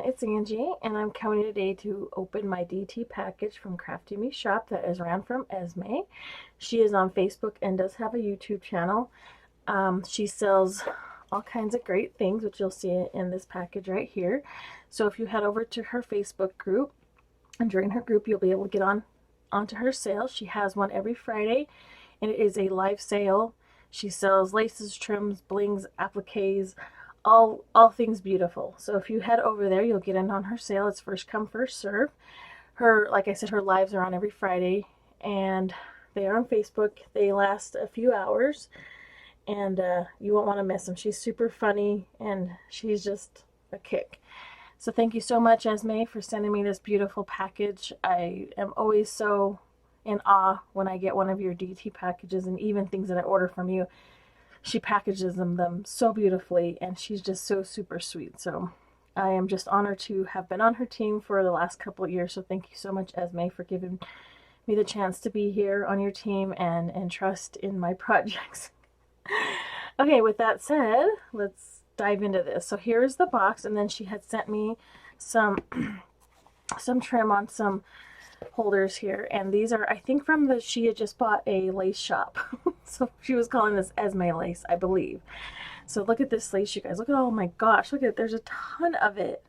it's Angie, and I'm coming today to open my DT package from Crafty Me Shop that is ran from Esme. She is on Facebook and does have a YouTube channel. She sells all kinds of great things, which you'll see in this package right here. So if you head over to her Facebook group, and during her group, you'll be able to get onto her sale. She has one every Friday, and it is a live sale. She sells laces, trims, blings, appliques, all things beautiful. So if you head over there, you'll get in on her sale. It's first come, first serve. Her, like I said, her lives are on every Friday, and they are on Facebook. They last a few hours, and you won't want to miss them. She's super funny, and she's just a kick. So thank you so much, Esme, for sending me this beautiful package. I am always so in awe when I get one of your DT packages, and even things that I order from you. She packages them so beautifully, and she's just so super sweet. So I am just honored to have been on her team for the last couple of years. So thank you so much, Esme, for giving me the chance to be here on your team and trust in my projects. Okay, with that said, let's dive into this. So here is the box, and then she had sent me some trim on some holders here, and these are, I think, from she had just bought a lace shop. So she was calling this Esme lace, I believe. So look at this lace, you guys. Look at, oh my gosh, look at it. There's a ton of it.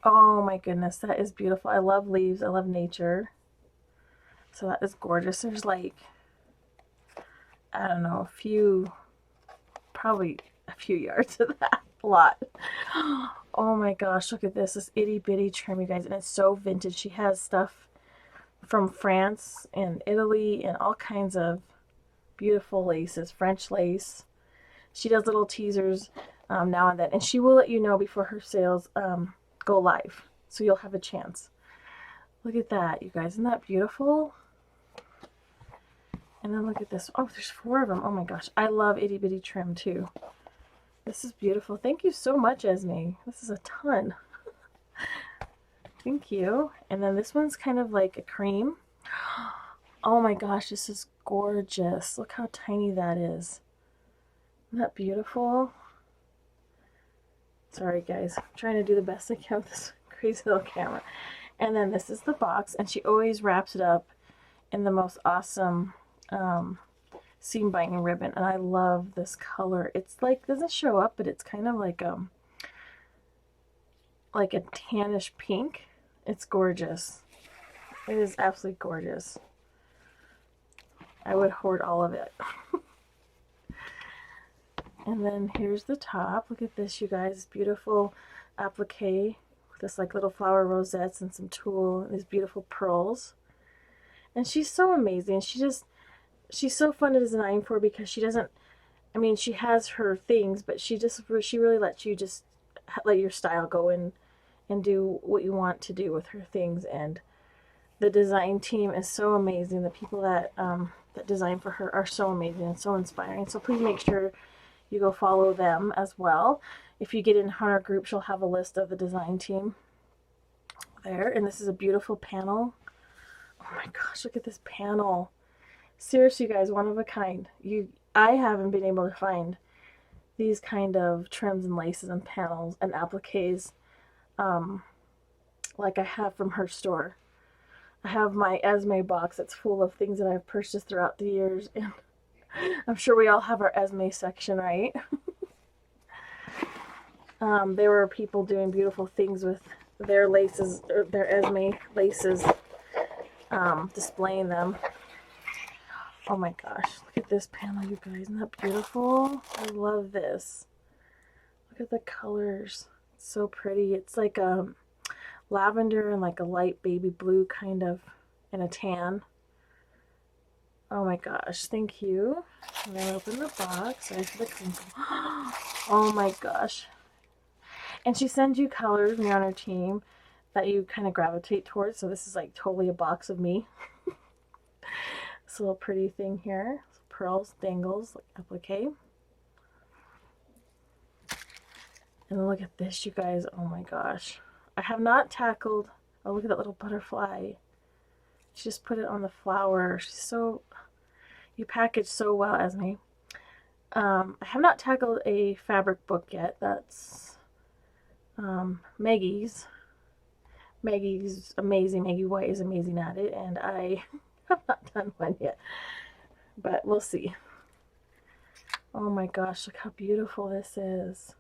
Oh my goodness, that is beautiful. I love leaves. I love nature. So that is gorgeous. There's like, I don't know, probably a few yards of that. A lot. Oh my gosh, look at this itty bitty trim, you guys, and it's so vintage. She has stuff from France and Italy and all kinds of beautiful laces, French lace. She does little teasers now and then, and she will let you know before her sales go live, so you'll have a chance. Look at that, you guys. Isn't that beautiful? And then look at this. Oh, there's 4 of them. Oh my gosh, I love itty bitty trim too. This is beautiful. Thank you so much, Esme. This is a ton. Thank you. And then this one's kind of like a cream. Oh my gosh, this is gorgeous. Look how tiny that is. Isn't that beautiful? Sorry, guys. I'm trying to do the best I can with this crazy little camera. And then this is the box, and she always wraps it up in the most awesome seam binding ribbon, and I love this color. It's like, doesn't show up, but it's kind of like a tannish pink. It's gorgeous. It is absolutely gorgeous. I would hoard all of it. And then here's the top. Look at this, you guys. Beautiful applique with this like little flower rosettes and some tulle and these beautiful pearls. And she's so amazing. She's so fun to design for, because she doesn't, I mean, she has her things, but she really lets you just let your style go and do what you want to do with her things. And the design team is so amazing. The people that design for her are so amazing and so inspiring. So please make sure you go follow them as well. If you get in her group, she'll have a list of the design team there. And this is a beautiful panel. Oh my gosh, look at this panel. Seriously, you guys, one of a kind. I haven't been able to find these kind of trims and laces and panels and appliques like I have from her store. I have my Esme box that's full of things that I've purchased throughout the years, and I'm sure we all have our Esme section, right? There were people doing beautiful things with their laces, or their Esme laces, displaying them. Oh my gosh, look at this panel, you guys. Isn't that beautiful? I love this. Look at the colors. It's so pretty. It's like lavender and like a light baby blue kind of, and a tan. Oh my gosh, thank you. And then open the box. Sorry for the crinkle. Oh my gosh. And she sends you colors when you're on her team that you kind of gravitate towards. So this is like totally a box of me. This little pretty thing here. Pearls, dangles, like applique. And look at this, you guys. Oh my gosh. I have not tackled. Oh, look at that little butterfly. She just put it on the flower. You package so well, Esme. I have not tackled a fabric book yet. That's Maggie's amazing. Maggie White is amazing at it, and I have not done one yet, but we'll see. Oh my gosh, look how beautiful this is.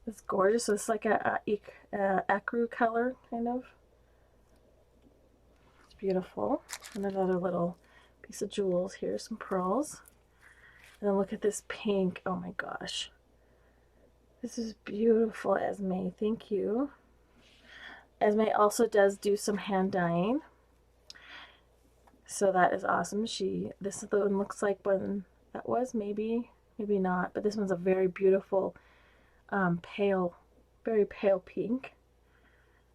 It's gorgeous. It's like a ecru color, kind of. It's beautiful. And another little piece of jewels here, some pearls. And then look at this pink. Oh my gosh. This is beautiful, Esme. Thank you. Esme also does do some hand dyeing. So that is awesome. This one looks like one that was, maybe not. But this one's a very beautiful, pale, very pale pink.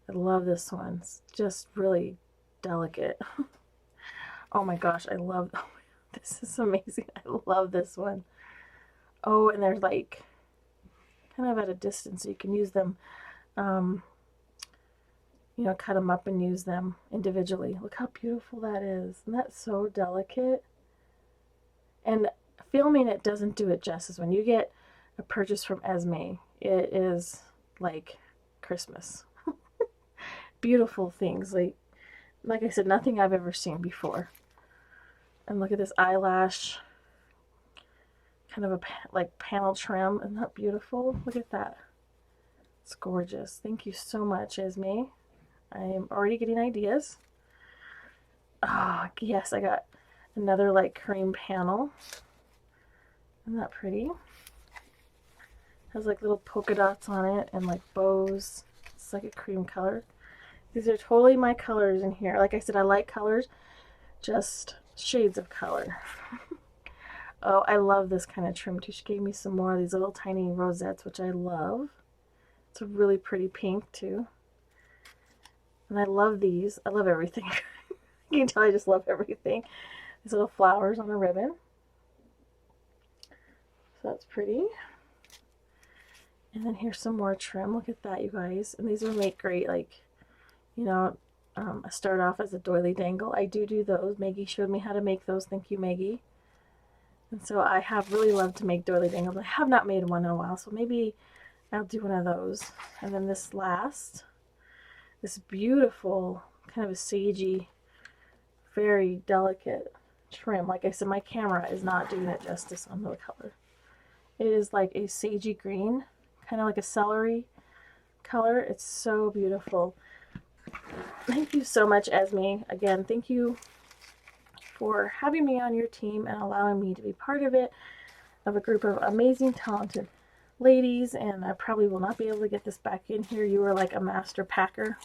I love this one. It's just really delicate. Oh my gosh, I love, oh, this is amazing. I love this one. Oh, and they're like kind of at a distance, so you can use them, you know, cut them up and use them individually. Look how beautiful that is. And that's so delicate. And filming it doesn't do it justice. When you get a purchase from Esme, it is like Christmas. Beautiful things. Like I said, nothing I've ever seen before. And look at this eyelash, kind of a like panel trim. Isn't that beautiful? Look at that. It's gorgeous. Thank you so much, Esme. I am already getting ideas. Oh, yes, I got another like cream panel. Isn't that pretty? Has like little polka dots on it and like bows. It's like a cream color. These are totally my colors in here. Like I said, I like colors, just shades of color. Oh, I love this kind of trim too. She gave me some more of these little tiny rosettes, which I love. It's a really pretty pink too. And I love these. I love everything. You can tell I just love everything. These little flowers on a ribbon. So that's pretty. And then here's some more trim. Look at that, you guys. And these would make great, like, you know, I start off as a doily dangle. I do those. Maggie showed me how to make those. Thank you, Maggie. And so I have really loved to make doily dangles. I have not made one in a while, so maybe I'll do one of those. And then this beautiful, kind of a sagey, very delicate trim. Like I said, my camera is not doing it justice on the color. It is like a sagey green, kind of like a celery color. It's so beautiful. Thank you so much, Esme. Again, thank you for having me on your team and allowing me to be part of it, of a group of amazing, talented ladies. And I probably will not be able to get this back in here. You were like a master packer.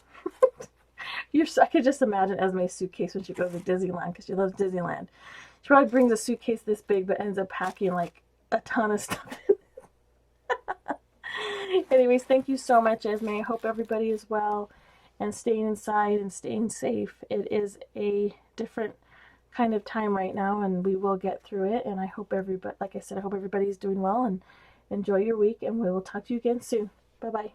I could just imagine Esme's suitcase when she goes to Disneyland, because she loves Disneyland. She probably brings a suitcase this big but ends up packing like a ton of stuff in it. Anyways, thank you so much, Esme. I hope everybody is well and staying inside and staying safe. It is a different kind of time right now, and we will get through it. And I hope everybody, like I said, I hope everybody's doing well, and enjoy your week, and we will talk to you again soon. Bye-bye.